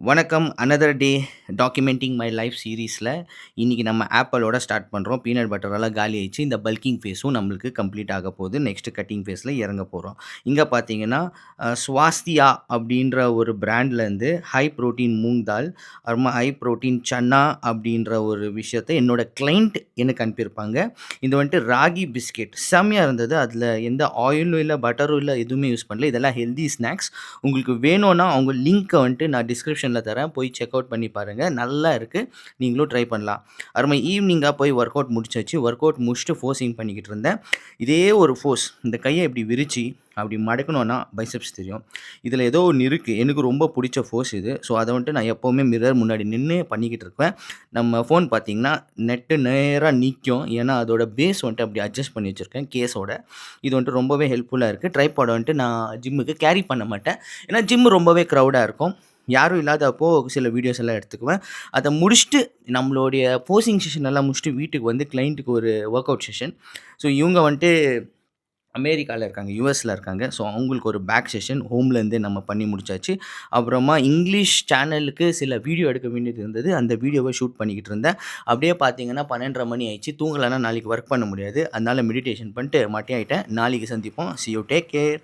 வணக்கம். Another day documenting my life சீரிஸில் இன்றைக்கி நம்ம ஆப்பிளோட ஸ்டார்ட் பண்ணுறோம். பீனட் பட்டரெல்லாம் காலி ஆயிடுச்சு. இந்த பல்கிங் ஃபேஸும் நம்மளுக்கு கம்ப்ளீட் ஆக போகுது. நெக்ஸ்ட்டு கட்டிங் ஃபேஸில் இறங்க போகிறோம். இங்கே பார்த்தீங்கன்னா ஸ்வாஸ்தியா அப்படின்ற ஒரு பிராண்ட்லேருந்து ஹை ப்ரோட்டீன் மூங் தால், அப்புறமா ஹை ப்ரோட்டீன் சன்னா அப்படின்ற ஒரு விஷயத்தை என்னோட கிளைண்ட் எனக்கு அனுப்பியிருப்பாங்க. இது வந்துட்டு ராகி பிஸ்கெட் செம்மையாக இருந்தது. அதில் எந்த ஆயிலும் இல்லை, பட்டரும் இல்லை, எதுவுமே யூஸ் பண்ணல. இதெல்லாம் ஹெல்தி ஸ்நாக்ஸ். உங்களுக்கு வேணும்னா அவங்க லிங்க்கை வந்துட்டு நான் டிஸ்கிரிப்ஷனில் தரேன். போய் செக் அவுட் பண்ணி பாருங்கள். நல்லா இருக்குது. நீங்களும் ட்ரை பண்ணலாம். அப்புறமா ஈவினிங்காக போய் ஒர்க் அவுட் முடிச்சாச்சு. ஒர்க் அவுட் முடிச்சுட்டு ஃபோர்ஸிங் பண்ணிக்கிட்டு இருந்தேன். இதே ஒரு ஃபோர்ஸ் இந்த கையை இப்படி விரித்து அப்படி மடக்கணும்னா பைசெப்ஸ் தெரியும். இதில் ஏதோ ஒன்று இருக்குது. எனக்கு ரொம்ப பிடிச்ச ஃபோர்ஸ் இது. ஸோ அதை வந்துட்டு நான் எப்போவுமே மிரர் முன்னாடி நின்று பண்ணிக்கிட்டு இருப்பேன். நம்ம ஃபோன் பார்த்தீங்கன்னா நெட்டு நேராக நிற்கும். ஏன்னா அதோட பேஸ் வந்துட்டு அப்படி அட்ஜஸ்ட் பண்ணி வச்சுருக்கேன் கேஸோட. இது வந்துட்டு ரொம்பவே ஹெல்ப்ஃபுல்லாக இருக்குது. ட்ரைபாடை வந்துட்டு நான் ஜிம்முக்கு கேரி பண்ண மாட்டேன். ஏன்னா ஜிம்மு ரொம்பவே க்ரௌடாக இருக்கும். யாரும் இல்லாதப்போ சில வீடியோஸ் எல்லாம் எடுத்துக்குவேன். அதை முடிச்சுட்டு நம்மளுடைய போசிங் செஷன் எல்லாம் முடிச்சுட்டு வீட்டுக்கு வந்து கிளைண்ட்டுக்கு ஒரு ஒர்க் அவுட் செஷன். ஸோ இவங்க வந்துட்டு அமெரிக்காவில் இருக்காங்க, யுஎஸில் இருக்காங்க. ஸோ அவங்களுக்கு ஒரு பேக் செஷன் ஹோம்லேருந்தே நம்ம பண்ணி முடிச்சாச்சு. அப்புறமா இங்கிலீஷ் சேனலுக்கு சில வீடியோ எடுக்க வேண்டியது இருந்தது. அந்த வீடியோவை ஷூட் பண்ணிக்கிட்டு இருந்தேன். அப்படியே பார்த்தீங்கன்னா 12:30 மணி ஆயிடுச்சு. தூங்கலைன்னா நாளைக்கு ஒர்க் பண்ண முடியாது. அதனால மெடிடேஷன் பண்ணிட்டு மட்டையாயிட்டேன். நாளைக்கு சந்திப்போம். C you, take care.